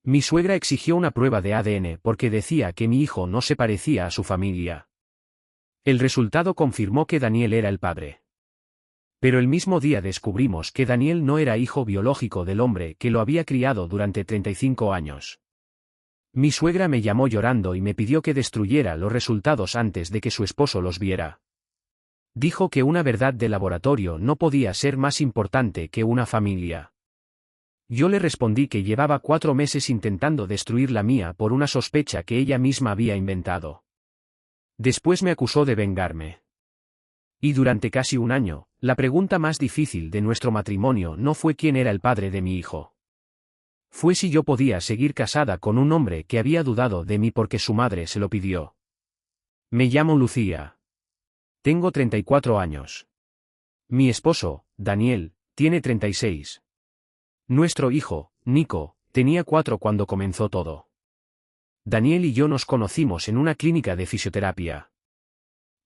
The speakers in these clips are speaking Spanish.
Mi suegra exigió una prueba de ADN porque decía que mi hijo no se parecía a su familia. El resultado confirmó que Daniel era el padre. Pero el mismo día descubrimos que Daniel no era hijo biológico del hombre que lo había criado durante 35 años. Mi suegra me llamó llorando y me pidió que destruyera los resultados antes de que su esposo los viera. Dijo que una verdad de laboratorio no podía ser más importante que una familia. Yo le respondí que llevaba 4 meses intentando destruir la mía por una sospecha que ella misma había inventado. Después me acusó de vengarme. Y durante casi un año, la pregunta más difícil de nuestro matrimonio no fue quién era el padre de mi hijo. Fue si yo podía seguir casada con un hombre que había dudado de mí porque su madre se lo pidió. Me llamo Lucía. Tengo 34 años. Mi esposo, Daniel, tiene 36. Nuestro hijo, Nico, tenía 4 cuando comenzó todo. Daniel y yo nos conocimos en una clínica de fisioterapia.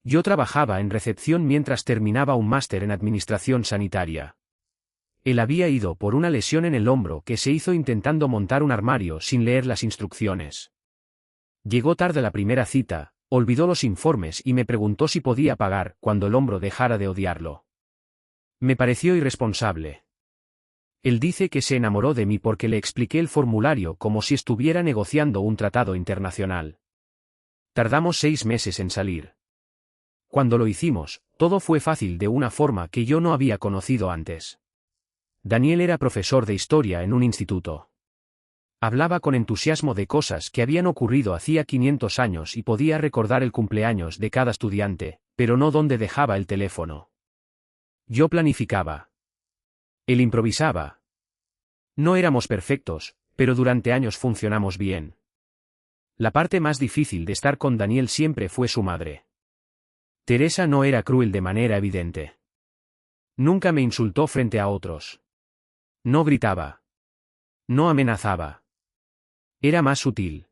Yo trabajaba en recepción mientras terminaba un máster en administración sanitaria. Él había ido por una lesión en el hombro que se hizo intentando montar un armario sin leer las instrucciones. Llegó tarde a la primera cita, olvidó los informes y me preguntó si podía pagar cuando el hombro dejara de odiarlo. Me pareció irresponsable. Él dice que se enamoró de mí porque le expliqué el formulario como si estuviera negociando un tratado internacional. Tardamos 6 meses en salir. Cuando lo hicimos, todo fue fácil de una forma que yo no había conocido antes. Daniel era profesor de historia en un instituto. Hablaba con entusiasmo de cosas que habían ocurrido hacía 500 años y podía recordar el cumpleaños de cada estudiante, pero no dónde dejaba el teléfono. Yo planificaba. Él improvisaba. No éramos perfectos, pero durante años funcionamos bien. La parte más difícil de estar con Daniel siempre fue su madre. Teresa no era cruel de manera evidente. Nunca me insultó frente a otros. No gritaba. No amenazaba. Era más sutil.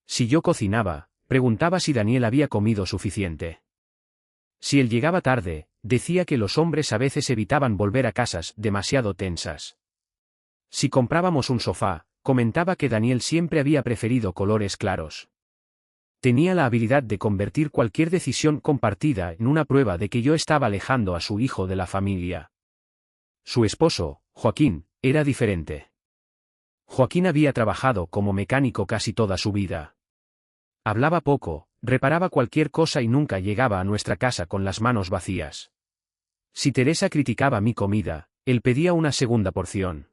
Si yo cocinaba, preguntaba si Daniel había comido suficiente. Si él llegaba tarde, decía que los hombres a veces evitaban volver a casas demasiado tensas. Si comprábamos un sofá, comentaba que Daniel siempre había preferido colores claros. Tenía la habilidad de convertir cualquier decisión compartida en una prueba de que yo estaba alejando a su hijo de la familia. Su esposo, Joaquín, era diferente. Joaquín había trabajado como mecánico casi toda su vida. Hablaba poco, reparaba cualquier cosa y nunca llegaba a nuestra casa con las manos vacías. Si Teresa criticaba mi comida, él pedía una segunda porción.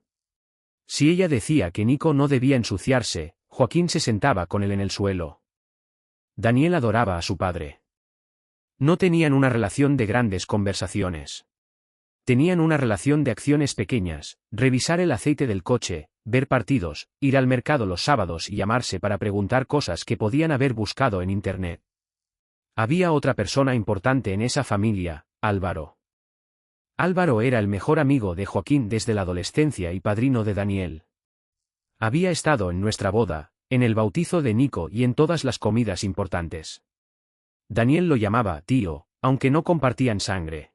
Si ella decía que Nico no debía ensuciarse, Joaquín se sentaba con él en el suelo. Daniel adoraba a su padre. No tenían una relación de grandes conversaciones. Tenían una relación de acciones pequeñas, revisar el aceite del coche, ver partidos, ir al mercado los sábados y llamarse para preguntar cosas que podían haber buscado en Internet. Había otra persona importante en esa familia, Álvaro. Álvaro era el mejor amigo de Joaquín desde la adolescencia y padrino de Daniel. Había estado en nuestra boda, en el bautizo de Nico y en todas las comidas importantes. Daniel lo llamaba tío, aunque no compartían sangre.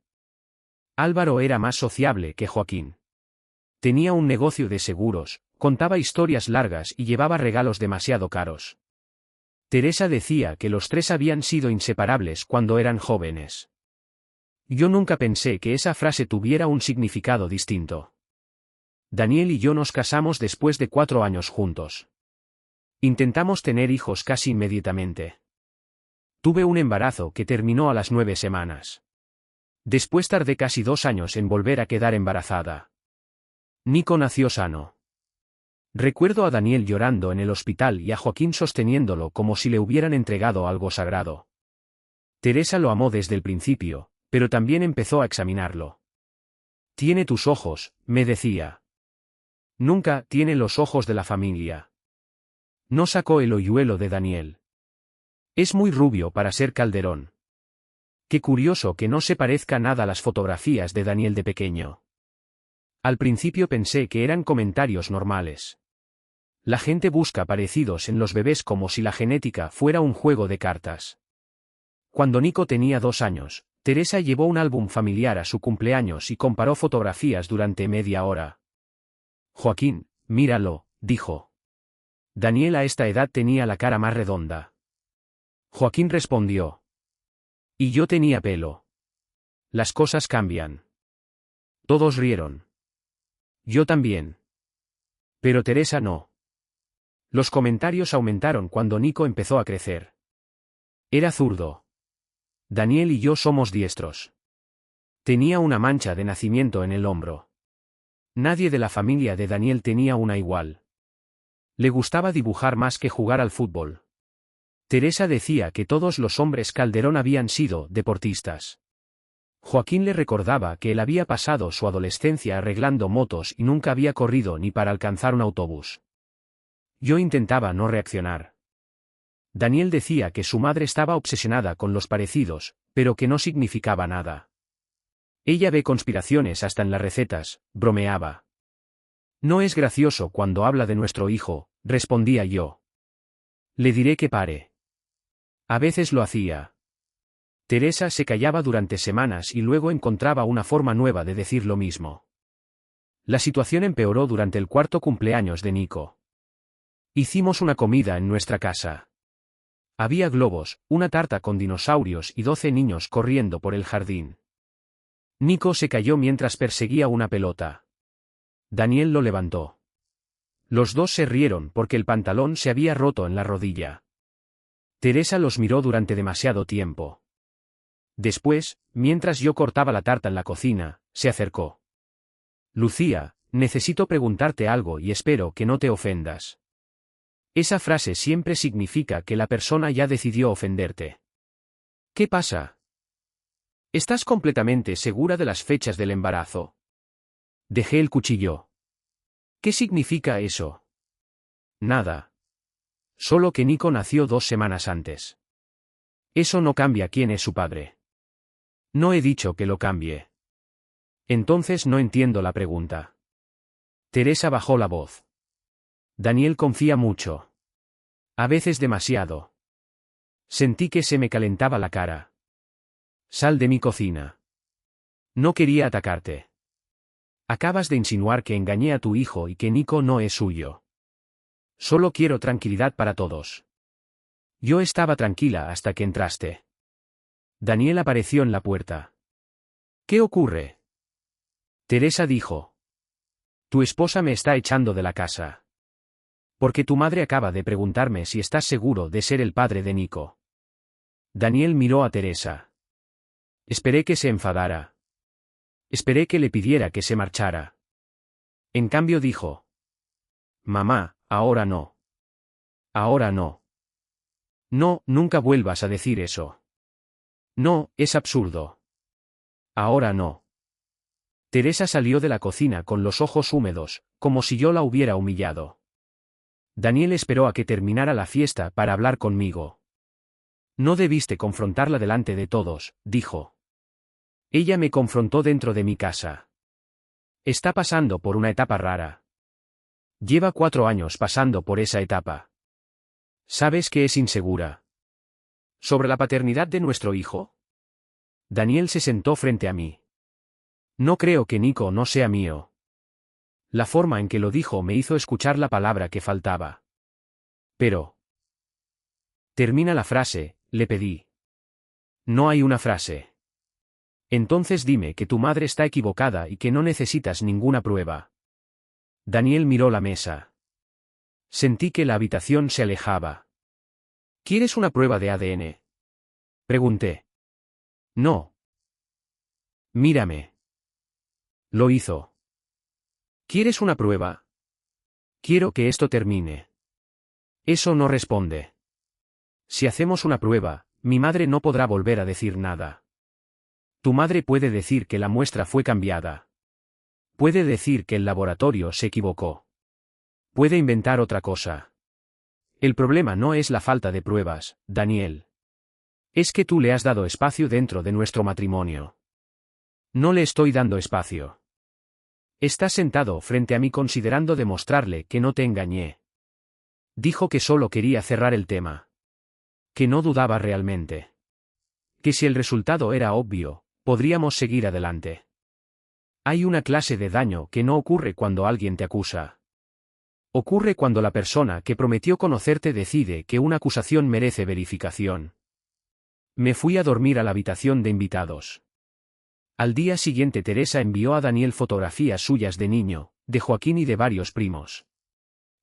Álvaro era más sociable que Joaquín. Tenía un negocio de seguros, contaba historias largas y llevaba regalos demasiado caros. Teresa decía que los 3 habían sido inseparables cuando eran jóvenes. Yo nunca pensé que esa frase tuviera un significado distinto. Daniel y yo nos casamos después de 4 años juntos. Intentamos tener hijos casi inmediatamente. Tuve un embarazo que terminó a las 9 semanas. Después tardé casi 2 años en volver a quedar embarazada. Nico nació sano. Recuerdo a Daniel llorando en el hospital y a Joaquín sosteniéndolo como si le hubieran entregado algo sagrado. Teresa lo amó desde el principio, pero también empezó a examinarlo. Tiene tus ojos, me decía. Nunca tiene los ojos de la familia. No sacó el hoyuelo de Daniel. Es muy rubio para ser Calderón. Qué curioso que no se parezca nada a las fotografías de Daniel de pequeño. Al principio pensé que eran comentarios normales. La gente busca parecidos en los bebés como si la genética fuera un juego de cartas. Cuando Nico tenía 2 años, Teresa llevó un álbum familiar a su cumpleaños y comparó fotografías durante media hora. Joaquín, míralo, dijo. Daniel a esta edad tenía la cara más redonda. Joaquín respondió. Y yo tenía pelo. Las cosas cambian. Todos rieron. Yo también. Pero Teresa no. Los comentarios aumentaron cuando Nico empezó a crecer. Era zurdo. Daniel y yo somos diestros. Tenía una mancha de nacimiento en el hombro. Nadie de la familia de Daniel tenía una igual. Le gustaba dibujar más que jugar al fútbol. Teresa decía que todos los hombres Calderón habían sido deportistas. Joaquín le recordaba que él había pasado su adolescencia arreglando motos y nunca había corrido ni para alcanzar un autobús. Yo intentaba no reaccionar. Daniel decía que su madre estaba obsesionada con los parecidos, pero que no significaba nada. Ella ve conspiraciones hasta en las recetas, bromeaba. No es gracioso cuando habla de nuestro hijo, respondía yo. Le diré que pare. A veces lo hacía. Teresa se callaba durante semanas y luego encontraba una forma nueva de decir lo mismo. La situación empeoró durante el cuarto cumpleaños de Nico. Hicimos una comida en nuestra casa. Había globos, una tarta con dinosaurios y 12 niños corriendo por el jardín. Nico se cayó mientras perseguía una pelota. Daniel lo levantó. Los dos se rieron porque el pantalón se había roto en la rodilla. Teresa los miró durante demasiado tiempo. Después, mientras yo cortaba la tarta en la cocina, se acercó. Lucía, necesito preguntarte algo y espero que no te ofendas. Esa frase siempre significa que la persona ya decidió ofenderte. ¿Qué pasa? ¿Estás completamente segura de las fechas del embarazo? Dejé el cuchillo. ¿Qué significa eso? Nada. Solo que Nico nació 2 semanas antes. Eso no cambia quién es su padre. No he dicho que lo cambie. Entonces no entiendo la pregunta. Teresa bajó la voz. Daniel confía mucho. A veces demasiado. Sentí que se me calentaba la cara. Sal de mi cocina. No quería atacarte. Acabas de insinuar que engañé a tu hijo y que Nico no es suyo. Solo quiero tranquilidad para todos. Yo estaba tranquila hasta que entraste. Daniel apareció en la puerta. ¿Qué ocurre? Teresa dijo. Tu esposa me está echando de la casa. Porque tu madre acaba de preguntarme si estás seguro de ser el padre de Nico. Daniel miró a Teresa. Esperé que se enfadara. Esperé que le pidiera que se marchara. En cambio dijo. Mamá, ahora no. Ahora no. No, nunca vuelvas a decir eso. No, es absurdo. Ahora no. Teresa salió de la cocina con los ojos húmedos, como si yo la hubiera humillado. Daniel esperó a que terminara la fiesta para hablar conmigo. No debiste confrontarla delante de todos, dijo. Ella me confrontó dentro de mi casa. Está pasando por una etapa rara. Lleva 4 años pasando por esa etapa. ¿Sabes que es insegura? ¿Sobre la paternidad de nuestro hijo? Daniel se sentó frente a mí. No creo que Nico no sea mío. La forma en que lo dijo me hizo escuchar la palabra que faltaba. Pero. Termina la frase, le pedí. No hay una frase. Entonces dime que tu madre está equivocada y que no necesitas ninguna prueba. Daniel miró la mesa. Sentí que la habitación se alejaba. ¿Quieres una prueba de ADN? Pregunté. No. Mírame. Lo hizo. ¿Quieres una prueba? Quiero que esto termine. Eso no responde. Si hacemos una prueba, mi madre no podrá volver a decir nada. Tu madre puede decir que la muestra fue cambiada. Puede decir que el laboratorio se equivocó. Puede inventar otra cosa. El problema no es la falta de pruebas, Daniel. Es que tú le has dado espacio dentro de nuestro matrimonio. No le estoy dando espacio. Estás sentado frente a mí considerando demostrarle que no te engañé. Dijo que solo quería cerrar el tema. Que no dudaba realmente. Que si el resultado era obvio, podríamos seguir adelante. Hay una clase de daño que no ocurre cuando alguien te acusa. Ocurre cuando la persona que prometió conocerte decide que una acusación merece verificación. Me fui a dormir a la habitación de invitados. Al día siguiente Teresa envió a Daniel fotografías suyas de niño, de Joaquín y de varios primos.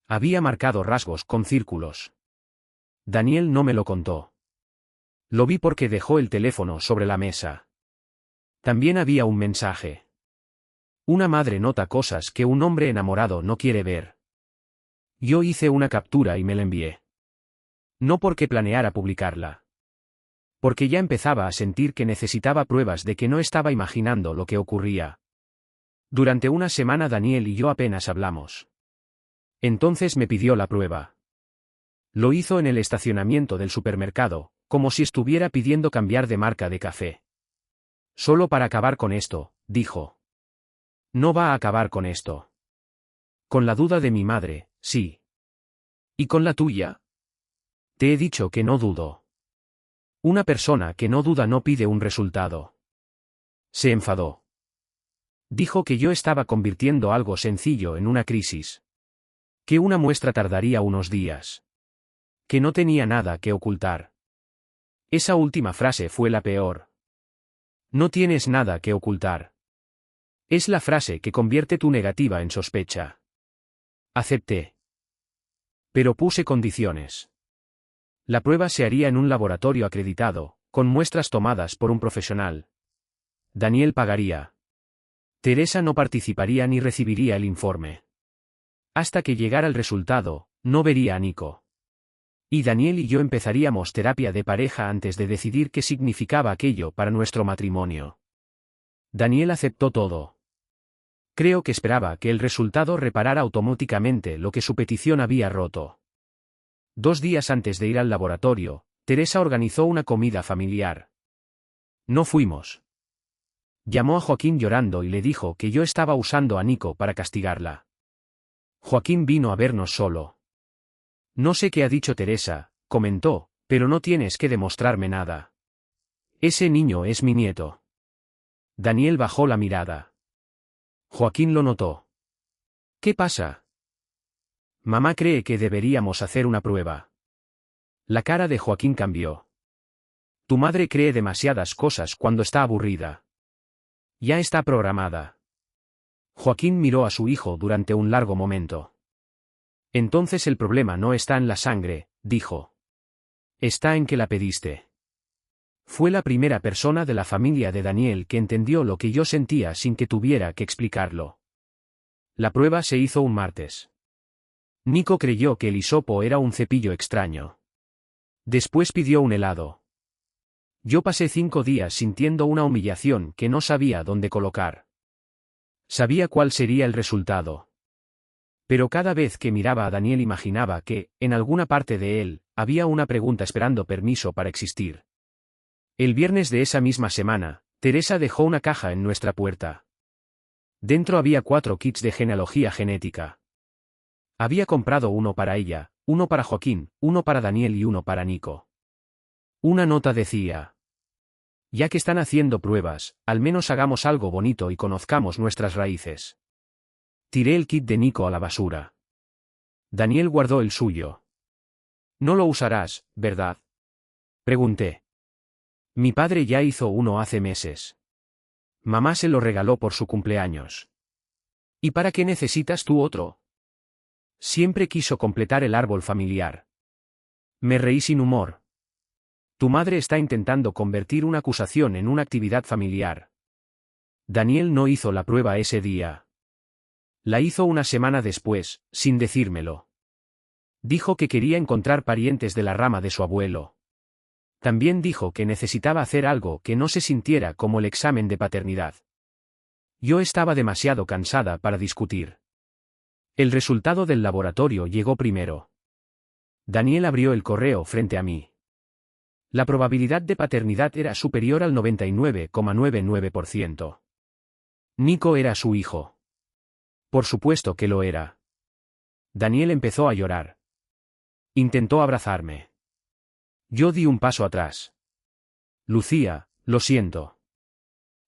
Había marcado rasgos con círculos. Daniel no me lo contó. Lo vi porque dejó el teléfono sobre la mesa. También había un mensaje. Una madre nota cosas que un hombre enamorado no quiere ver. Yo hice una captura y me la envié. No porque planeara publicarla. Porque ya empezaba a sentir que necesitaba pruebas de que no estaba imaginando lo que ocurría. Durante una semana Daniel y yo apenas hablamos. Entonces me pidió la prueba. Lo hizo en el estacionamiento del supermercado, como si estuviera pidiendo cambiar de marca de café. Solo para acabar con esto, dijo. No va a acabar con esto. Con la duda de mi madre, sí. ¿Y con la tuya? Te he dicho que no dudo. Una persona que no duda no pide un resultado. Se enfadó. Dijo que yo estaba convirtiendo algo sencillo en una crisis. Que una muestra tardaría unos días. Que no tenía nada que ocultar. Esa última frase fue la peor. No tienes nada que ocultar. Es la frase que convierte tu negativa en sospecha. Acepté. Pero puse condiciones. La prueba se haría en un laboratorio acreditado, con muestras tomadas por un profesional. Daniel pagaría. Teresa no participaría ni recibiría el informe. Hasta que llegara el resultado, no vería a Nico. Y Daniel y yo empezaríamos terapia de pareja antes de decidir qué significaba aquello para nuestro matrimonio. Daniel aceptó todo. Creo que esperaba que el resultado reparara automáticamente lo que su petición había roto. 2 días antes de ir al laboratorio, Teresa organizó una comida familiar. No fuimos. Llamó a Joaquín llorando y le dijo que yo estaba usando a Nico para castigarla. Joaquín vino a vernos solo. No sé qué ha dicho Teresa, comentó, pero no tienes que demostrarme nada. Ese niño es mi nieto. Daniel bajó la mirada. Joaquín lo notó. ¿Qué pasa? Mamá cree que deberíamos hacer una prueba. La cara de Joaquín cambió. Tu madre cree demasiadas cosas cuando está aburrida. Ya está programada. Joaquín miró a su hijo durante un largo momento. Entonces el problema no está en la sangre, dijo. Está en que la pediste. Fue la primera persona de la familia de Daniel que entendió lo que yo sentía sin que tuviera que explicarlo. La prueba se hizo un martes. Nico creyó que el hisopo era un cepillo extraño. Después pidió un helado. Yo pasé 5 días sintiendo una humillación que no sabía dónde colocar. Sabía cuál sería el resultado. Pero cada vez que miraba a Daniel imaginaba que, en alguna parte de él, había una pregunta esperando permiso para existir. El viernes de esa misma semana, Teresa dejó una caja en nuestra puerta. Dentro había 4 kits de genealogía genética. Había comprado uno para ella, uno para Joaquín, uno para Daniel y uno para Nico. Una nota decía: ya que están haciendo pruebas, al menos hagamos algo bonito y conozcamos nuestras raíces. Tiré el kit de Nico a la basura. Daniel guardó el suyo. No lo usarás, ¿verdad? Pregunté. Mi padre ya hizo uno hace meses. Mamá se lo regaló por su cumpleaños. ¿Y para qué necesitas tú otro? Siempre quiso completar el árbol familiar. Me reí sin humor. Tu madre está intentando convertir una acusación en una actividad familiar. Daniel no hizo la prueba ese día. La hizo una semana después, sin decírmelo. Dijo que quería encontrar parientes de la rama de su abuelo. También dijo que necesitaba hacer algo que no se sintiera como el examen de paternidad. Yo estaba demasiado cansada para discutir. El resultado del laboratorio llegó primero. Daniel abrió el correo frente a mí. La probabilidad de paternidad era superior al 99,99%. Nico era su hijo. Por supuesto que lo era. Daniel empezó a llorar. Intentó abrazarme. Yo di un paso atrás. Lucía, lo siento.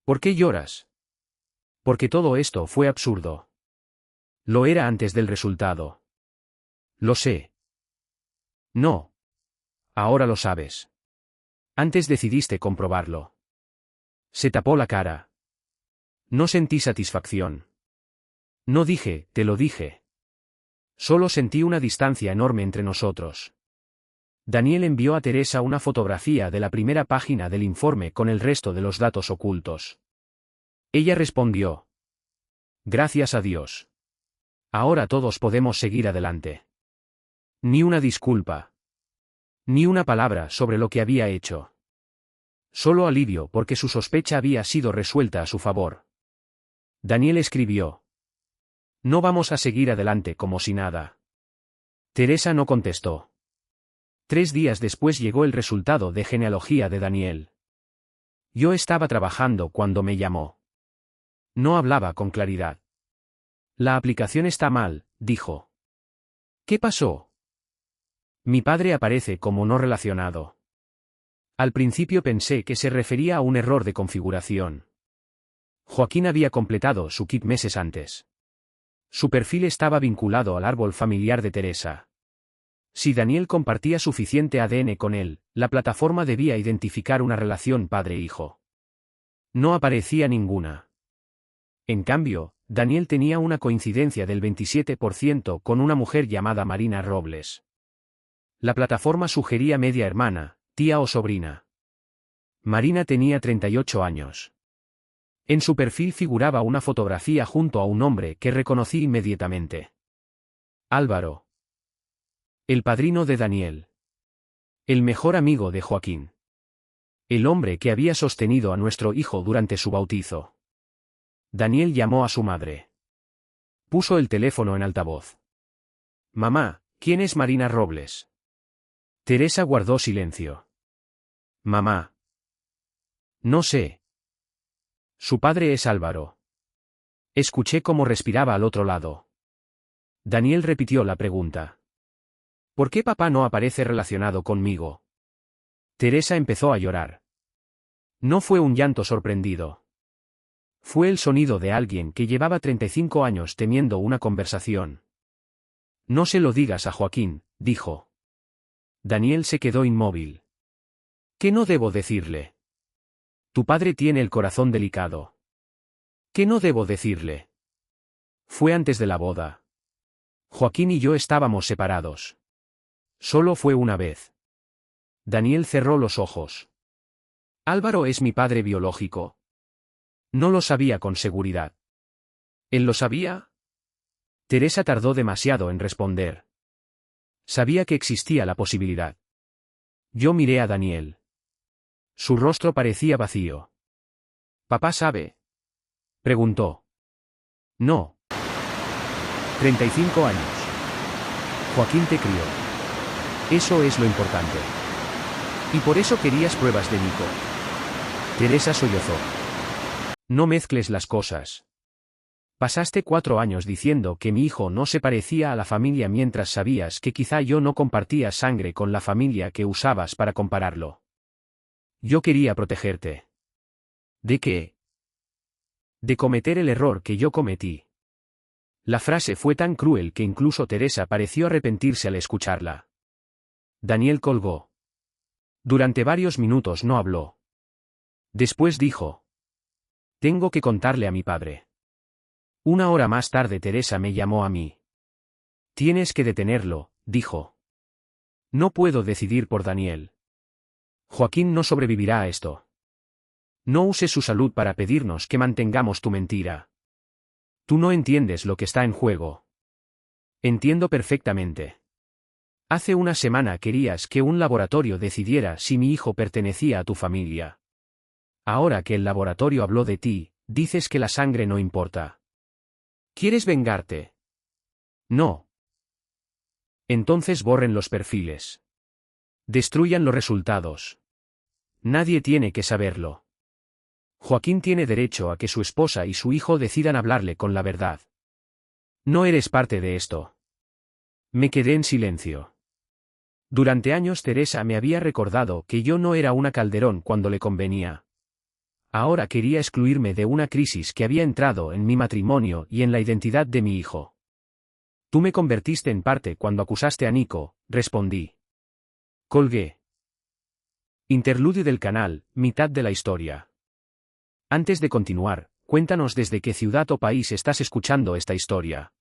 ¿Por qué lloras? Porque todo esto fue absurdo. Lo era antes del resultado. Lo sé. No. Ahora lo sabes. Antes decidiste comprobarlo. Se tapó la cara. No sentí satisfacción. No dije, te lo dije. Solo sentí una distancia enorme entre nosotros. Daniel envió a Teresa una fotografía de la primera página del informe con el resto de los datos ocultos. Ella respondió. Gracias a Dios. Ahora todos podemos seguir adelante. Ni una disculpa. Ni una palabra sobre lo que había hecho. Solo alivio porque su sospecha había sido resuelta a su favor. Daniel escribió. No vamos a seguir adelante como si nada. Teresa no contestó. 3 días después llegó el resultado de genealogía de Daniel. Yo estaba trabajando cuando me llamó. No hablaba con claridad. La aplicación está mal, dijo. ¿Qué pasó? Mi padre aparece como no relacionado. Al principio pensé que se refería a un error de configuración. Joaquín había completado su kit meses antes. Su perfil estaba vinculado al árbol familiar de Teresa. Si Daniel compartía suficiente ADN con él, la plataforma debía identificar una relación padre-hijo. No aparecía ninguna. En cambio, Daniel tenía una coincidencia del 27% con una mujer llamada Marina Robles. La plataforma sugería media hermana, tía o sobrina. Marina tenía 38 años. En su perfil figuraba una fotografía junto a un hombre que reconocí inmediatamente. Álvaro. El padrino de Daniel. El mejor amigo de Joaquín. El hombre que había sostenido a nuestro hijo durante su bautizo. Daniel llamó a su madre. Puso el teléfono en altavoz. Mamá, ¿quién es Marina Robles? Teresa guardó silencio. Mamá. No sé. Su padre es Álvaro. Escuché cómo respiraba al otro lado. Daniel repitió la pregunta. ¿Por qué papá no aparece relacionado conmigo? Teresa empezó a llorar. No fue un llanto sorprendido. Fue el sonido de alguien que llevaba 35 años temiendo una conversación. No se lo digas a Joaquín, dijo. Daniel se quedó inmóvil. ¿Qué no debo decirle? Tu padre tiene el corazón delicado. ¿Qué no debo decirle? Fue antes de la boda. Joaquín y yo estábamos separados. Solo fue una vez. Daniel cerró los ojos. Álvaro es mi padre biológico. No lo sabía con seguridad. ¿Él lo sabía? Teresa tardó demasiado en responder. Sabía que existía la posibilidad. Yo miré a Daniel. Su rostro parecía vacío. ¿Papá sabe? Preguntó. No. 35 años. Joaquín te crió. Eso es lo importante. Y por eso querías pruebas de Nico. Teresa sollozó. No mezcles las cosas. Pasaste 4 años diciendo que mi hijo no se parecía a la familia mientras sabías que quizá yo no compartía sangre con la familia que usabas para compararlo. Yo quería protegerte. ¿De qué? De cometer el error que yo cometí. La frase fue tan cruel que incluso Teresa pareció arrepentirse al escucharla. Daniel colgó. Durante varios minutos no habló. Después dijo. Tengo que contarle a mi padre. 1 hora más tarde Teresa me llamó a mí. Tienes que detenerlo, dijo. No puedo decidir por Daniel. Joaquín no sobrevivirá a esto. No uses su salud para pedirnos que mantengamos tu mentira. Tú no entiendes lo que está en juego. Entiendo perfectamente. Hace una semana querías que un laboratorio decidiera si mi hijo pertenecía a tu familia. Ahora que el laboratorio habló de ti, dices que la sangre no importa. ¿Quieres vengarte? No. Entonces borren los perfiles. Destruyan los resultados. Nadie tiene que saberlo. Joaquín tiene derecho a que su esposa y su hijo decidan hablarle con la verdad. No eres parte de esto. Me quedé en silencio. Durante años Teresa me había recordado que yo no era una Calderón cuando le convenía. Ahora quería excluirme de una crisis que había entrado en mi matrimonio y en la identidad de mi hijo. Tú me convertiste en parte cuando acusaste a Nico, respondí. Colgué. Interludio del canal, mitad de la historia. Antes de continuar, cuéntanos desde qué ciudad o país estás escuchando esta historia.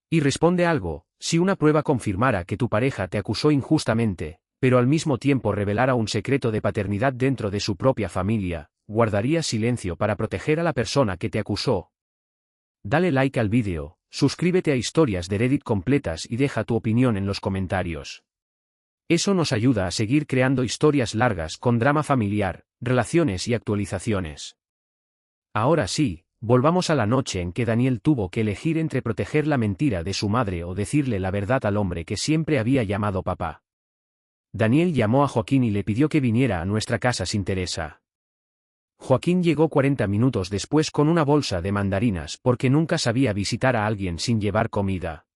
Y responde algo: si una prueba confirmara que tu pareja te acusó injustamente, pero al mismo tiempo revelara un secreto de paternidad dentro de su propia familia, ¿guardarías silencio para proteger a la persona que te acusó? Dale like al vídeo, suscríbete a Historias de Reddit completas y deja tu opinión en los comentarios. Eso nos ayuda a seguir creando historias largas con drama familiar, relaciones y actualizaciones. Ahora sí, volvamos a la noche en que Daniel tuvo que elegir entre proteger la mentira de su madre o decirle la verdad al hombre que siempre había llamado papá. Daniel llamó a Joaquín y le pidió que viniera a nuestra casa sin Teresa. Joaquín llegó 40 minutos después con una bolsa de mandarinas porque nunca sabía visitar a alguien sin llevar comida.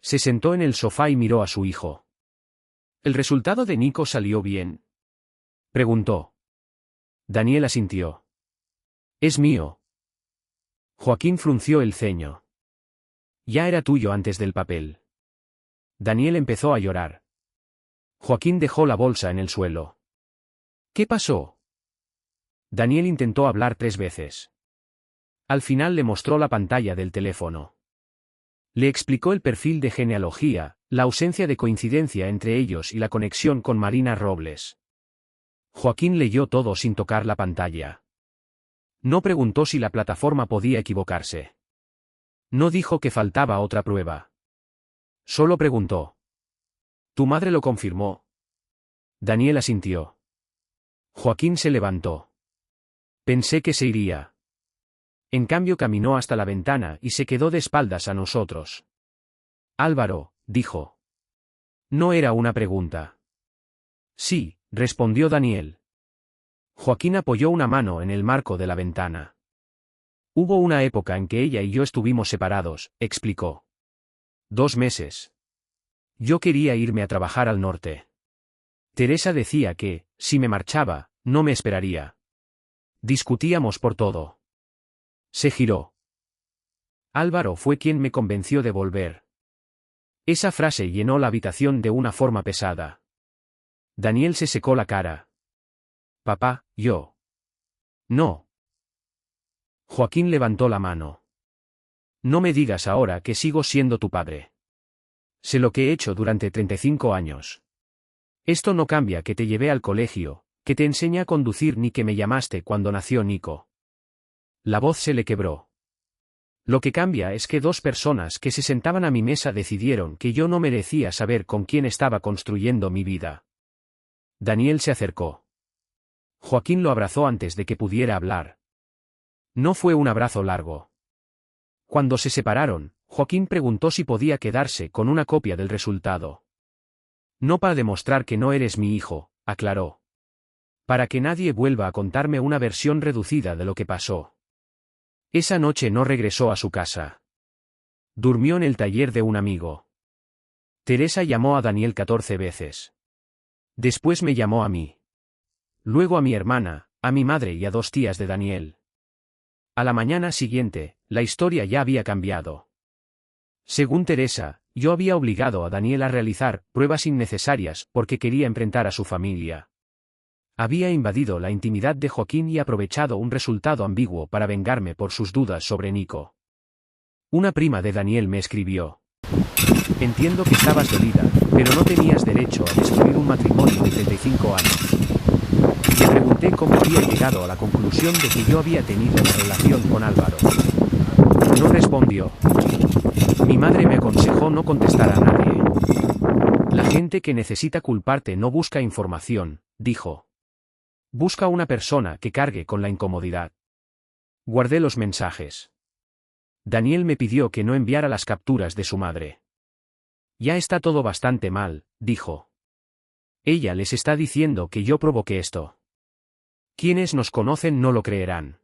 Se sentó en el sofá y miró a su hijo. ¿El resultado de Nico salió bien?, preguntó. Daniel asintió. Es mío. Joaquín frunció el ceño. Ya era tuyo antes del papel. Daniel empezó a llorar. Joaquín dejó la bolsa en el suelo. ¿Qué pasó? Daniel intentó hablar 3 veces. Al final le mostró la pantalla del teléfono. Le explicó el perfil de genealogía, la ausencia de coincidencia entre ellos y la conexión con Marina Robles. Joaquín leyó todo sin tocar la pantalla. No preguntó si la plataforma podía equivocarse. No dijo que faltaba otra prueba. Solo preguntó. ¿Tu madre lo confirmó? Daniel asintió. Joaquín se levantó. Pensé que se iría. En cambio caminó hasta la ventana y se quedó de espaldas a nosotros. Álvaro, dijo. No era una pregunta. Sí, respondió Daniel. Joaquín apoyó una mano en el marco de la ventana. Hubo una época en que ella y yo estuvimos separados, explicó. 2 meses. Yo quería irme a trabajar al norte. Teresa decía que, si me marchaba, no me esperaría. Discutíamos por todo. Se giró. Álvaro fue quien me convenció de volver. Esa frase llenó la habitación de una forma pesada. Daniel se secó la cara. Papá, yo. No. Joaquín levantó la mano. No me digas ahora que sigo siendo tu padre. Sé lo que he hecho durante 35 años. Esto no cambia que te llevé al colegio, que te enseñé a conducir ni que me llamaste cuando nació Nico. La voz se le quebró. Lo que cambia es que 2 personas que se sentaban a mi mesa decidieron que yo no merecía saber con quién estaba construyendo mi vida. Daniel se acercó. Joaquín lo abrazó antes de que pudiera hablar. No fue un abrazo largo. Cuando se separaron, Joaquín preguntó si podía quedarse con una copia del resultado. No para demostrar que no eres mi hijo, aclaró. Para que nadie vuelva a contarme una versión reducida de lo que pasó. Esa noche no regresó a su casa. Durmió en el taller de un amigo. Teresa llamó a Daniel 14 veces. Después me llamó a mí. Luego a mi hermana, a mi madre y a 2 tías de Daniel. A la mañana siguiente, la historia ya había cambiado. Según Teresa, yo había obligado a Daniel a realizar pruebas innecesarias porque quería enfrentar a su familia. Había invadido la intimidad de Joaquín y aprovechado un resultado ambiguo para vengarme por sus dudas sobre Nico. Una prima de Daniel me escribió. Entiendo que estabas dolida, pero no tenías derecho a destruir un matrimonio de 35 años. Le pregunté cómo había llegado a la conclusión de que yo había tenido una relación con Álvaro. No respondió. Mi madre me aconsejó no contestar a nadie. La gente que necesita culparte no busca información, dijo. Busca una persona que cargue con la incomodidad. Guardé los mensajes. Daniel me pidió que no enviara las capturas de su madre. Ya está todo bastante mal, dijo. Ella les está diciendo que yo provoqué esto. Quienes nos conocen no lo creerán.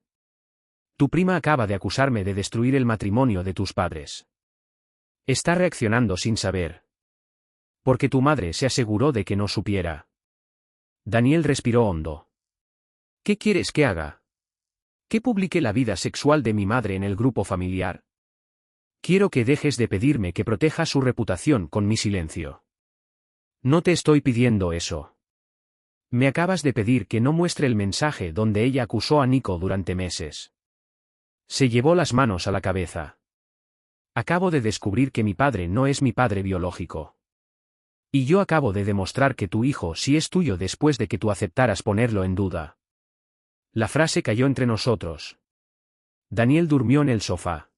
Tu prima acaba de acusarme de destruir el matrimonio de tus padres. Está reaccionando sin saber. Porque tu madre se aseguró de que no supiera. Daniel respiró hondo. ¿Qué quieres que haga? ¿Que publique la vida sexual de mi madre en el grupo familiar? Quiero que dejes de pedirme que proteja su reputación con mi silencio. No te estoy pidiendo eso. Me acabas de pedir que no muestre el mensaje donde ella acusó a Nico durante meses. Se llevó las manos a la cabeza. Acabo de descubrir que mi padre no es mi padre biológico. Y yo acabo de demostrar que tu hijo sí es tuyo después de que tú aceptaras ponerlo en duda. La frase cayó entre nosotros. Daniel durmió en el sofá.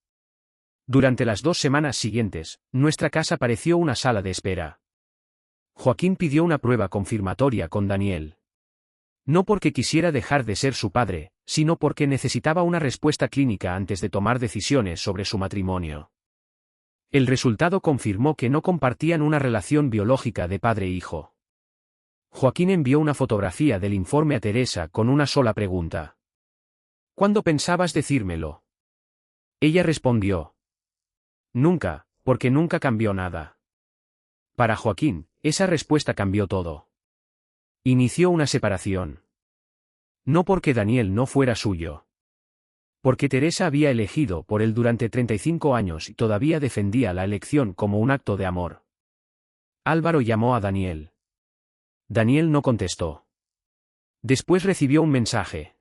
Durante las 2 semanas siguientes, nuestra casa pareció una sala de espera. Joaquín pidió una prueba confirmatoria con Daniel. No porque quisiera dejar de ser su padre, sino porque necesitaba una respuesta clínica antes de tomar decisiones sobre su matrimonio. El resultado confirmó que no compartían una relación biológica de padre e hijo. Joaquín envió una fotografía del informe a Teresa con una sola pregunta. ¿Cuándo pensabas decírmelo? Ella respondió. Nunca, porque nunca cambió nada. Para Joaquín, esa respuesta cambió todo. Inició una separación. No porque Daniel no fuera suyo. Porque Teresa había elegido por él durante 35 años y todavía defendía la elección como un acto de amor. Álvaro llamó a Daniel. Daniel no contestó. Después recibió un mensaje.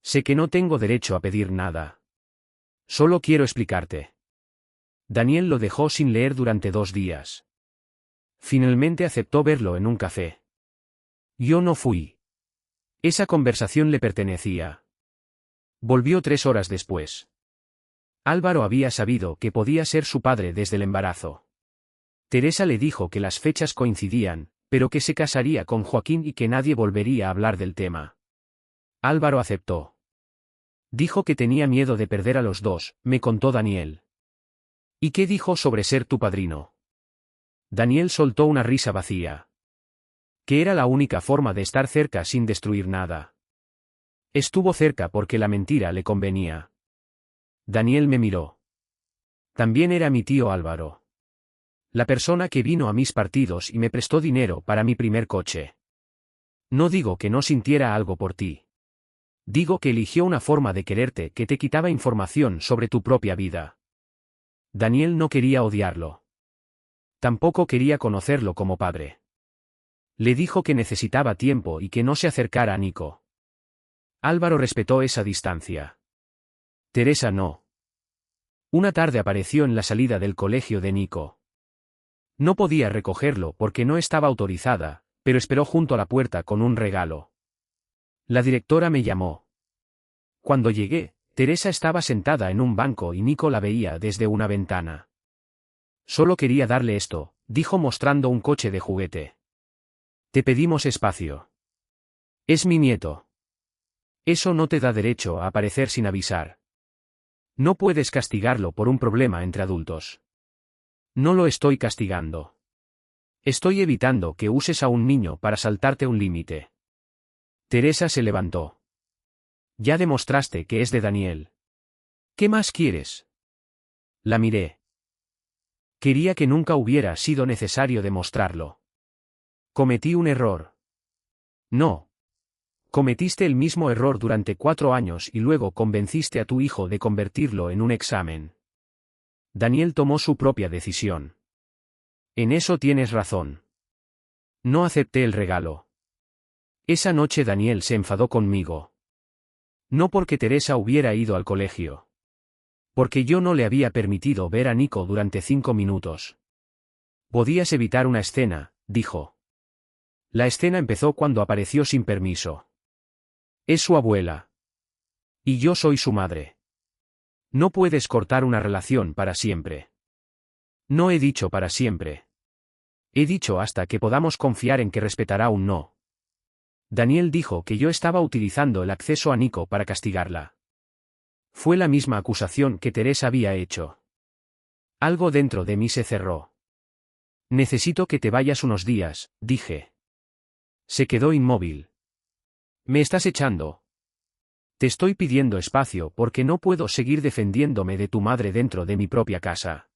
Sé que no tengo derecho a pedir nada. Solo quiero explicarte. Daniel lo dejó sin leer durante 2 días. Finalmente aceptó verlo en un café. Yo no fui. Esa conversación le pertenecía. Volvió 3 horas después. Álvaro había sabido que podía ser su padre desde el embarazo. Teresa le dijo que las fechas coincidían, pero que se casaría con Joaquín y que nadie volvería a hablar del tema. Álvaro aceptó. Dijo que tenía miedo de perder a los dos, me contó Daniel. ¿Y qué dijo sobre ser tu padrino? Daniel soltó una risa vacía. Que era la única forma de estar cerca sin destruir nada. Estuvo cerca porque la mentira le convenía. Daniel me miró. También era mi tío Álvaro. La persona que vino a mis partidos y me prestó dinero para mi primer coche. No digo que no sintiera algo por ti. Digo que eligió una forma de quererte que te quitaba información sobre tu propia vida. Daniel no quería odiarlo. Tampoco quería conocerlo como padre. Le dijo que necesitaba tiempo y que no se acercara a Nico. Álvaro respetó esa distancia. Teresa no. Una tarde apareció en la salida del colegio de Nico. No podía recogerlo porque no estaba autorizada, pero esperó junto a la puerta con un regalo. La directora me llamó. Cuando llegué, Teresa estaba sentada en un banco y Nico la veía desde una ventana. Solo quería darle esto, dijo mostrando un coche de juguete. Te pedimos espacio. Es mi nieto. Eso no te da derecho a aparecer sin avisar. No puedes castigarlo por un problema entre adultos. No lo estoy castigando. Estoy evitando que uses a un niño para saltarte un límite. Teresa se levantó. Ya demostraste que es de Daniel. ¿Qué más quieres? La miré. Quería que nunca hubiera sido necesario demostrarlo. Cometí un error. No. Cometiste el mismo error durante 4 años y luego convenciste a tu hijo de convertirlo en un examen. Daniel tomó su propia decisión. En eso tienes razón. No acepté el regalo. Esa noche Daniel se enfadó conmigo. No porque Teresa hubiera ido al colegio. Porque yo no le había permitido ver a Nico durante 5 minutos. Podías evitar una escena, dijo. La escena empezó cuando apareció sin permiso. Es su abuela. Y yo soy su madre. No puedes cortar una relación para siempre. No he dicho para siempre. He dicho hasta que podamos confiar en que respetará un no. Daniel dijo que yo estaba utilizando el acceso a Nico para castigarla. Fue la misma acusación que Teresa había hecho. Algo dentro de mí se cerró. Necesito que te vayas unos días, dije. Se quedó inmóvil. ¿Me estás echando? Te estoy pidiendo espacio porque no puedo seguir defendiéndome de tu madre dentro de mi propia casa.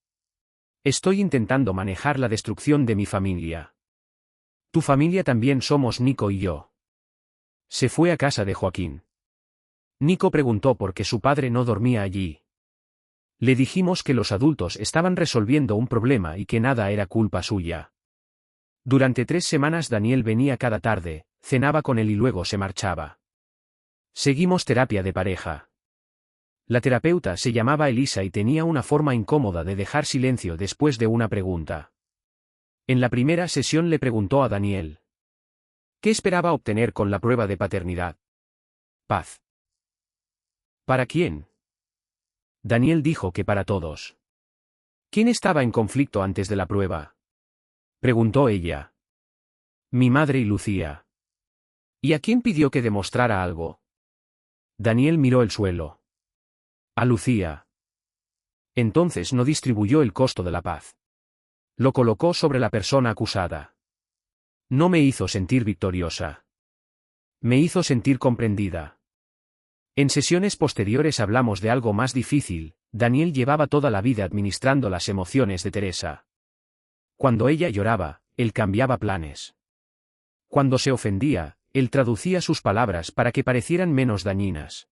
Estoy intentando manejar la destrucción de mi familia. Tu familia también somos Nico y yo. Se fue a casa de Joaquín. Nico preguntó por qué su padre no dormía allí. Le dijimos que los adultos estaban resolviendo un problema y que nada era culpa suya. Durante 3 semanas Daniel venía cada tarde, cenaba con él y luego se marchaba. Seguimos terapia de pareja. La terapeuta se llamaba Elisa y tenía una forma incómoda de dejar silencio después de una pregunta. En la primera sesión le preguntó a Daniel: ¿qué esperaba obtener con la prueba de paternidad? Paz. ¿Para quién? Daniel dijo que para todos. ¿Quién estaba en conflicto antes de la prueba? Preguntó ella. Mi madre y Lucía. ¿Y a quién pidió que demostrara algo? Daniel miró el suelo. A Lucía. Entonces no distribuyó el costo de la paz. Lo colocó sobre la persona acusada. No me hizo sentir victoriosa. Me hizo sentir comprendida. En sesiones posteriores hablamos de algo más difícil. Daniel llevaba toda la vida administrando las emociones de Teresa. Cuando ella lloraba, él cambiaba planes. Cuando se ofendía, él traducía sus palabras para que parecieran menos dañinas.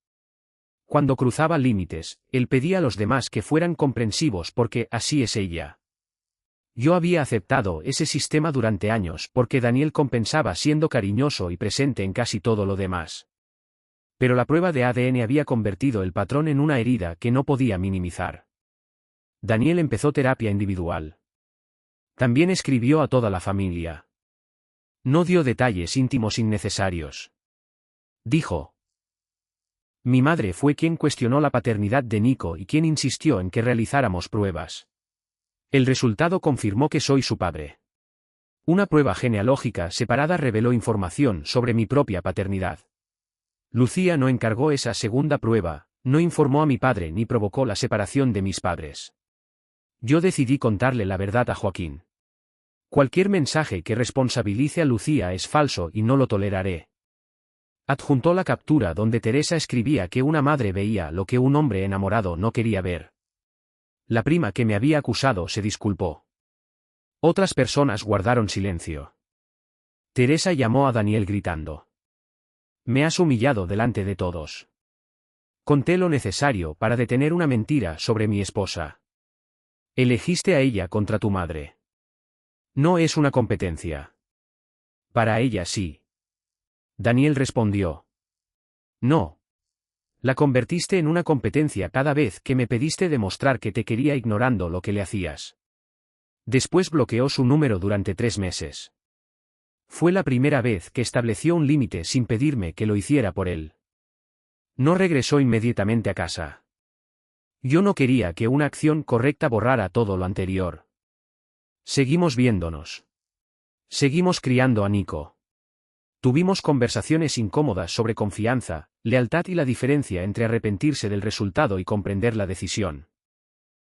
Cuando cruzaba límites, él pedía a los demás que fueran comprensivos porque así es ella. Yo había aceptado ese sistema durante años porque Daniel compensaba siendo cariñoso y presente en casi todo lo demás. Pero la prueba de ADN había convertido el patrón en una herida que no podía minimizar. Daniel empezó terapia individual. También escribió a toda la familia. No dio detalles íntimos innecesarios. Dijo: mi madre fue quien cuestionó la paternidad de Nico y quien insistió en que realizáramos pruebas. El resultado confirmó que soy su padre. Una prueba genealógica separada reveló información sobre mi propia paternidad. Lucía no encargó esa segunda prueba, no informó a mi padre ni provocó la separación de mis padres. Yo decidí contarle la verdad a Joaquín. Cualquier mensaje que responsabilice a Lucía es falso y no lo toleraré. Adjuntó la captura donde Teresa escribía que una madre veía lo que un hombre enamorado no quería ver. La prima que me había acusado se disculpó. Otras personas guardaron silencio. Teresa llamó a Daniel gritando: me has humillado delante de todos. Conté lo necesario para detener una mentira sobre mi esposa. Elegiste a ella contra tu madre. No es una competencia. Para ella sí. Daniel respondió: no. La convertiste en una competencia cada vez que me pediste demostrar que te quería ignorando lo que le hacías. Después bloqueó su número durante 3 meses. Fue la primera vez que estableció un límite sin pedirme que lo hiciera por él. No regresó inmediatamente a casa. Yo no quería que una acción correcta borrara todo lo anterior. Seguimos viéndonos. Seguimos criando a Nico. Tuvimos conversaciones incómodas sobre confianza, lealtad y la diferencia entre arrepentirse del resultado y comprender la decisión.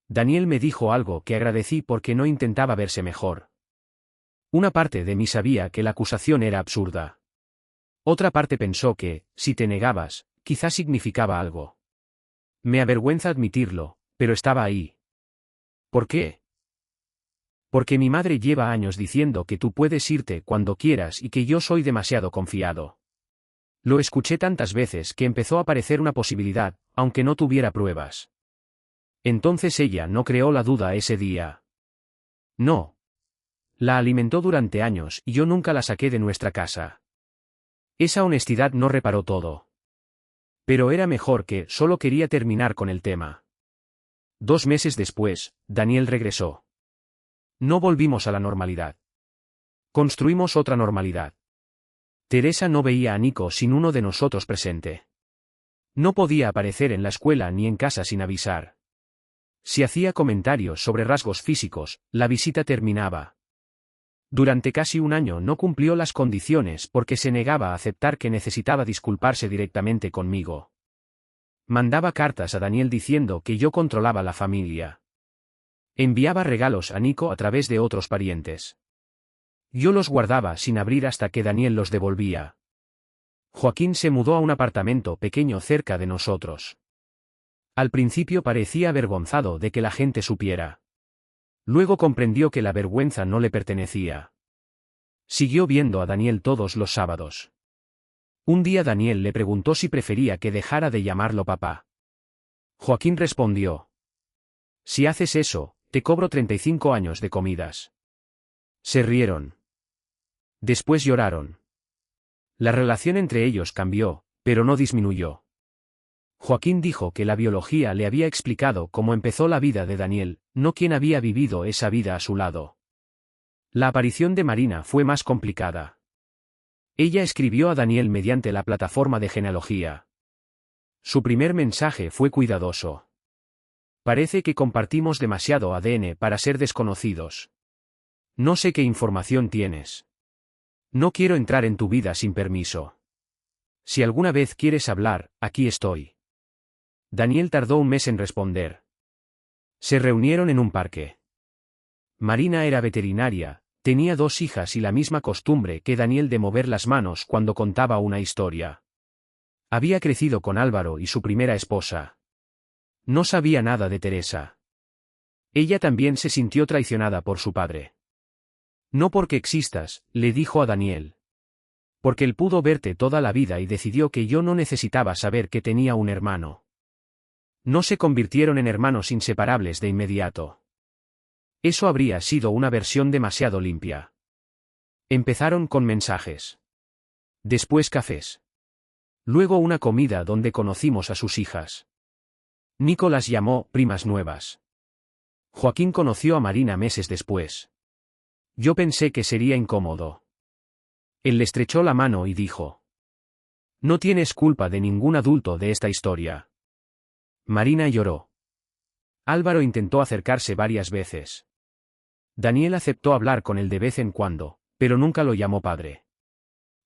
Daniel me dijo algo que agradecí porque no intentaba verse mejor. Una parte de mí sabía que la acusación era absurda. Otra parte pensó que, si te negabas, quizá significaba algo. Me avergüenza admitirlo, pero estaba ahí. ¿Por qué? Porque mi madre lleva años diciendo que tú puedes irte cuando quieras y que yo soy demasiado confiado. Lo escuché tantas veces que empezó a parecer una posibilidad, aunque no tuviera pruebas. Entonces ella no creó la duda ese día. No. La alimentó durante años y yo nunca la saqué de nuestra casa. Esa honestidad no reparó todo. Pero era mejor que solo quería terminar con el tema. 2 meses después, Daniel regresó. No volvimos a la normalidad. Construimos otra normalidad. Teresa no veía a Nico sin uno de nosotros presente. No podía aparecer en la escuela ni en casa sin avisar. Si hacía comentarios sobre rasgos físicos, la visita terminaba. Durante casi un año no cumplió las condiciones porque se negaba a aceptar que necesitaba disculparse directamente conmigo. Mandaba cartas a Daniel diciendo que yo controlaba la familia. Enviaba regalos a Nico a través de otros parientes. Yo los guardaba sin abrir hasta que Daniel los devolvía. Joaquín se mudó a un apartamento pequeño cerca de nosotros. Al principio parecía avergonzado de que la gente supiera. Luego comprendió que la vergüenza no le pertenecía. Siguió viendo a Daniel todos los sábados. Un día Daniel le preguntó si prefería que dejara de llamarlo papá. Joaquín respondió: Si haces eso, te cobro 35 años de comidas. Se rieron. Después lloraron. La relación entre ellos cambió, pero no disminuyó. Joaquín dijo que la biología le había explicado cómo empezó la vida de Daniel, no quién había vivido esa vida a su lado. La aparición de Marina fue más complicada. Ella escribió a Daniel mediante la plataforma de genealogía. Su primer mensaje fue cuidadoso. Parece que compartimos demasiado ADN para ser desconocidos. No sé qué información tienes. No quiero entrar en tu vida sin permiso. Si alguna vez quieres hablar, aquí estoy. Daniel tardó un mes en responder. Se reunieron en un parque. Marina era veterinaria, tenía 2 hijas y la misma costumbre que Daniel de mover las manos cuando contaba una historia. Había crecido con Álvaro y su primera esposa. No sabía nada de Teresa. Ella también se sintió traicionada por su padre. No porque existas, le dijo a Daniel. Porque él pudo verte toda la vida y decidió que yo no necesitaba saber que tenía un hermano. No se convirtieron en hermanos inseparables de inmediato. Eso habría sido una versión demasiado limpia. Empezaron con mensajes. Después cafés. Luego una comida donde conocimos a sus hijas. Nico las llamó primas nuevas. Joaquín conoció a Marina meses después. Yo pensé que sería incómodo. Él le estrechó la mano y dijo: No tienes culpa de ningún adulto de esta historia. Marina lloró. Álvaro intentó acercarse varias veces. Daniel aceptó hablar con él de vez en cuando, pero nunca lo llamó padre.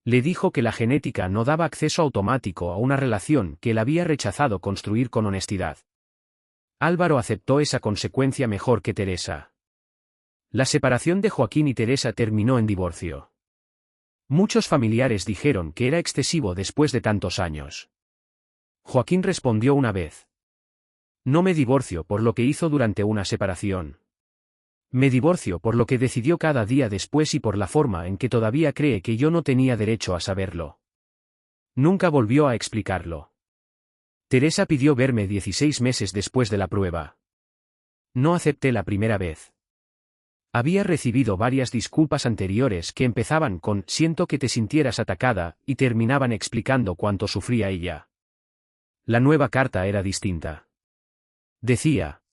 Le dijo que la genética no daba acceso automático a una relación que él había rechazado construir con honestidad. Álvaro aceptó esa consecuencia mejor que Teresa. La separación de Joaquín y Teresa terminó en divorcio. Muchos familiares dijeron que era excesivo después de tantos años. Joaquín respondió una vez: No me divorcio por lo que hizo durante una separación. Me divorcio por lo que decidió cada día después y por la forma en que todavía cree que yo no tenía derecho a saberlo. Nunca volvió a explicarlo. Teresa pidió verme 16 meses después de la prueba. No acepté la primera vez. Había recibido varias disculpas anteriores que empezaban con «siento que te sintieras atacada» y terminaban explicando cuánto sufría ella. La nueva carta era distinta. Decía: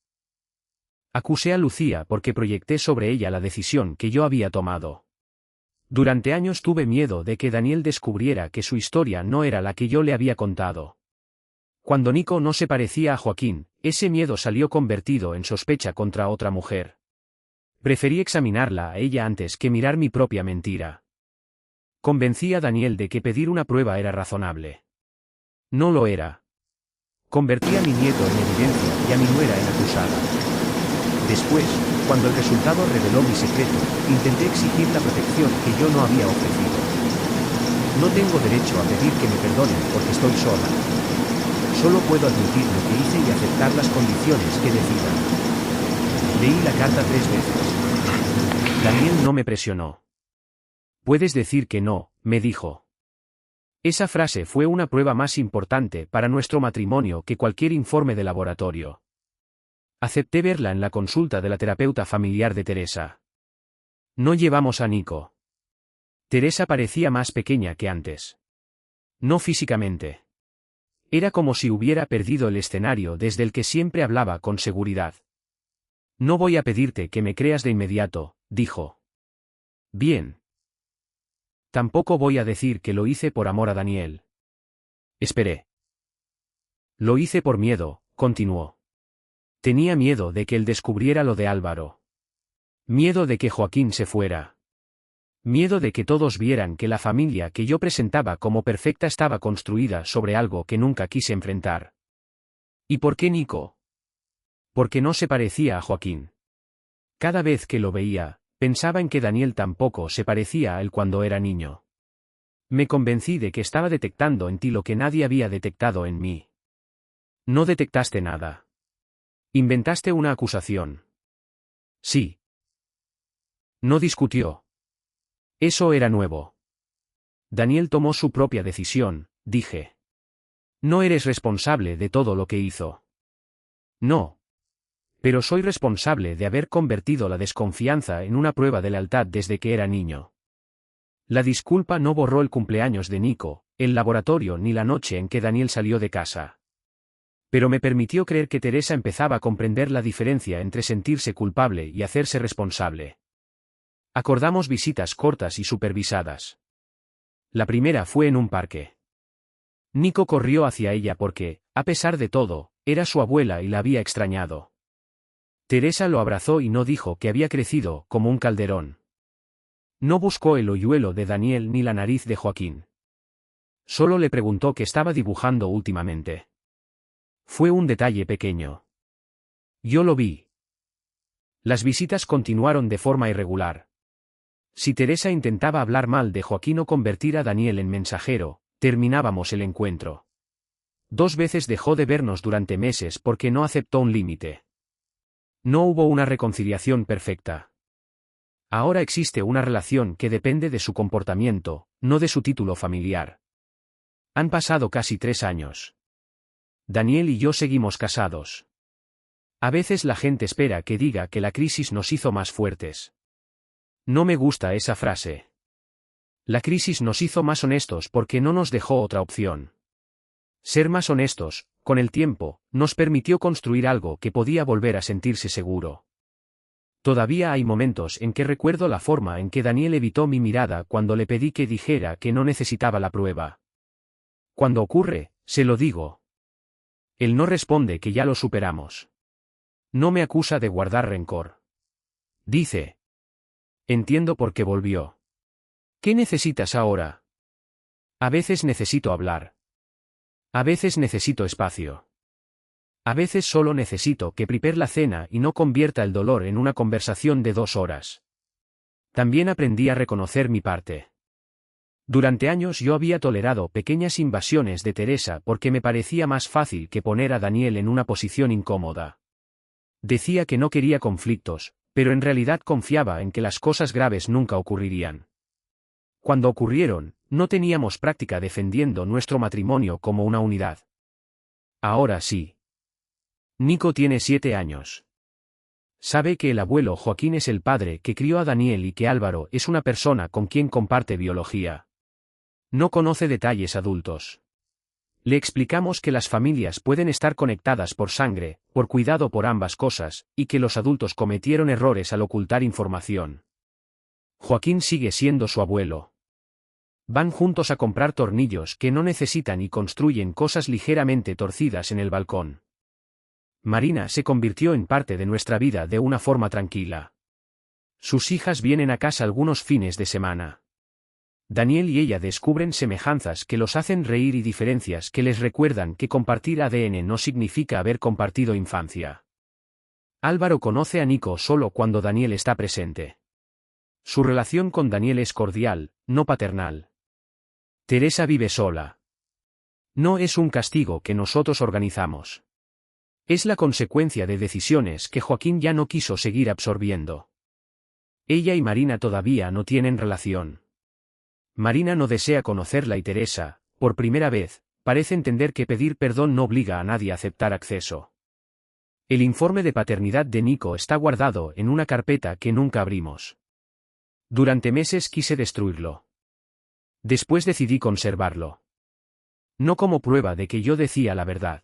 Acusé a Lucía porque proyecté sobre ella la decisión que yo había tomado. Durante años tuve miedo de que Daniel descubriera que su historia no era la que yo le había contado. Cuando Nico no se parecía a Joaquín, ese miedo salió convertido en sospecha contra otra mujer. Preferí examinarla a ella antes que mirar mi propia mentira. Convencí a Daniel de que pedir una prueba era razonable. No lo era. Convertí a mi nieto en evidencia y a mi nuera en acusada. Después, cuando el resultado reveló mi secreto, intenté exigir la protección que yo no había ofrecido. No tengo derecho a pedir que me perdonen porque estoy sola. Solo puedo admitir lo que hice y aceptar las condiciones que decidan. Leí la carta 3 veces. Daniel no me presionó. Puedes decir que no, me dijo. Esa frase fue una prueba más importante para nuestro matrimonio que cualquier informe de laboratorio. Acepté verla en la consulta de la terapeuta familiar de Teresa. No llevamos a Nico. Teresa parecía más pequeña que antes. No físicamente. Era como si hubiera perdido el escenario desde el que siempre hablaba con seguridad. No voy a pedirte que me creas de inmediato, dijo. Bien. Tampoco voy a decir que lo hice por amor a Daniel. Esperé. Lo hice por miedo, continuó. Tenía miedo de que él descubriera lo de Álvaro. Miedo de que Joaquín se fuera. Miedo de que todos vieran que la familia que yo presentaba como perfecta estaba construida sobre algo que nunca quise enfrentar. ¿Y por qué Nico? Porque no se parecía a Joaquín. Cada vez que lo veía, pensaba en que Daniel tampoco se parecía a él cuando era niño. Me convencí de que estaba detectando en ti lo que nadie había detectado en mí. No detectaste nada. Inventaste una acusación. Sí. No discutió. Eso era nuevo. Daniel tomó su propia decisión, dije. No eres responsable de todo lo que hizo. No. Pero soy responsable de haber convertido la desconfianza en una prueba de lealtad desde que era niño. La disculpa no borró el cumpleaños de Nico, el laboratorio ni la noche en que Daniel salió de casa. Pero me permitió creer que Teresa empezaba a comprender la diferencia entre sentirse culpable y hacerse responsable. Acordamos visitas cortas y supervisadas. La primera fue en un parque. Nico corrió hacia ella porque, a pesar de todo, era su abuela y la había extrañado. Teresa lo abrazó y no dijo que había crecido como un calderón. No buscó el hoyuelo de Daniel ni la nariz de Joaquín. Solo le preguntó qué estaba dibujando últimamente. Fue un detalle pequeño. Yo lo vi. Las visitas continuaron de forma irregular. Si Teresa intentaba hablar mal de Joaquín o convertir a Daniel en mensajero, terminábamos el encuentro. 2 veces dejó de vernos durante meses porque no aceptó un límite. No hubo una reconciliación perfecta. Ahora existe una relación que depende de su comportamiento, no de su título familiar. Han pasado casi 3 años. Daniel y yo seguimos casados. A veces la gente espera que diga que la crisis nos hizo más fuertes. No me gusta esa frase. La crisis nos hizo más honestos porque no nos dejó otra opción. Ser más honestos, con el tiempo, nos permitió construir algo que podía volver a sentirse seguro. Todavía hay momentos en que recuerdo la forma en que Daniel evitó mi mirada cuando le pedí que dijera que no necesitaba la prueba. Cuando ocurre, se lo digo. Él no responde que ya lo superamos. No me acusa de guardar rencor. Dice: entiendo por qué volvió. ¿Qué necesitas ahora? A veces necesito hablar. A veces necesito espacio. A veces solo necesito que prepare la cena y no convierta el dolor en una conversación de 2 horas. También aprendí a reconocer mi parte. Durante años yo había tolerado pequeñas invasiones de Teresa porque me parecía más fácil que poner a Daniel en una posición incómoda. Decía que no quería conflictos, pero en realidad confiaba en que las cosas graves nunca ocurrirían. Cuando ocurrieron, no teníamos práctica defendiendo nuestro matrimonio como una unidad. Ahora sí. Nico tiene 7 años. Sabe que el abuelo Joaquín es el padre que crió a Daniel y que Álvaro es una persona con quien comparte biología. No conoce detalles adultos. Le explicamos que las familias pueden estar conectadas por sangre, por cuidado por ambas cosas, y que los adultos cometieron errores al ocultar información. Joaquín sigue siendo su abuelo. Van juntos a comprar tornillos que no necesitan y construyen cosas ligeramente torcidas en el balcón. Marina se convirtió en parte de nuestra vida de una forma tranquila. Sus hijas vienen a casa algunos fines de semana. Daniel y ella descubren semejanzas que los hacen reír y diferencias que les recuerdan que compartir ADN no significa haber compartido infancia. Álvaro conoce a Nico solo cuando Daniel está presente. Su relación con Daniel es cordial, no paternal. Teresa vive sola. No es un castigo que nosotros organizamos. Es la consecuencia de decisiones que Joaquín ya no quiso seguir absorbiendo. Ella y Marina todavía no tienen relación. Marina no desea conocerla y Teresa, por primera vez, parece entender que pedir perdón no obliga a nadie a aceptar acceso. El informe de paternidad de Nico está guardado en una carpeta que nunca abrimos. Durante meses quise destruirlo. Después decidí conservarlo. No como prueba de que yo decía la verdad.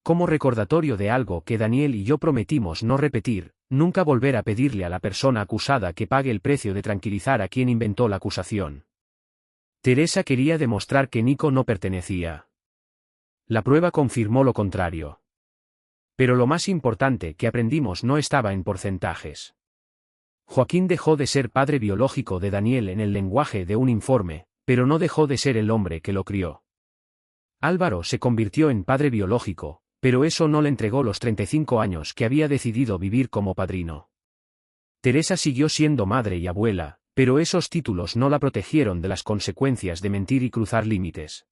Como recordatorio de algo que Daniel y yo prometimos no repetir, nunca volver a pedirle a la persona acusada que pague el precio de tranquilizar a quien inventó la acusación. Teresa quería demostrar que Nico no pertenecía. La prueba confirmó lo contrario. Pero lo más importante que aprendimos no estaba en porcentajes. Joaquín dejó de ser padre biológico de Daniel en el lenguaje de un informe, pero no dejó de ser el hombre que lo crió. Álvaro se convirtió en padre biológico, pero eso no le entregó los 35 años que había decidido vivir como padrino. Teresa siguió siendo madre y abuela, pero esos títulos no la protegieron de las consecuencias de mentir y cruzar límites.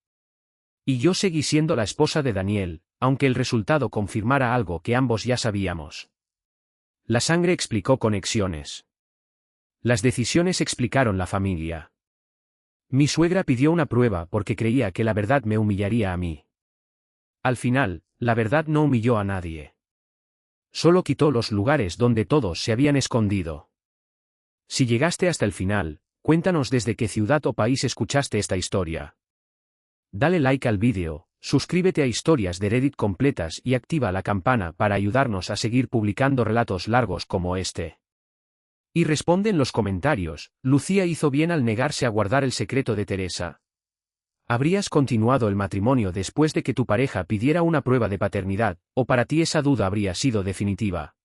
Y yo seguí siendo la esposa de Daniel, aunque el resultado confirmara algo que ambos ya sabíamos. La sangre explicó conexiones. Las decisiones explicaron la familia. Mi suegra pidió una prueba porque creía que la verdad me humillaría a mí. Al final, la verdad no humilló a nadie. Solo quitó los lugares donde todos se habían escondido. Si llegaste hasta el final, cuéntanos desde qué ciudad o país escuchaste esta historia. Dale like al vídeo, suscríbete a Historias de Reddit completas y activa la campana para ayudarnos a seguir publicando relatos largos como este. Y responde en los comentarios, ¿Lucía hizo bien al negarse a guardar el secreto de Teresa? ¿Habrías continuado el matrimonio después de que tu pareja pidiera una prueba de paternidad, o para ti esa duda habría sido definitiva?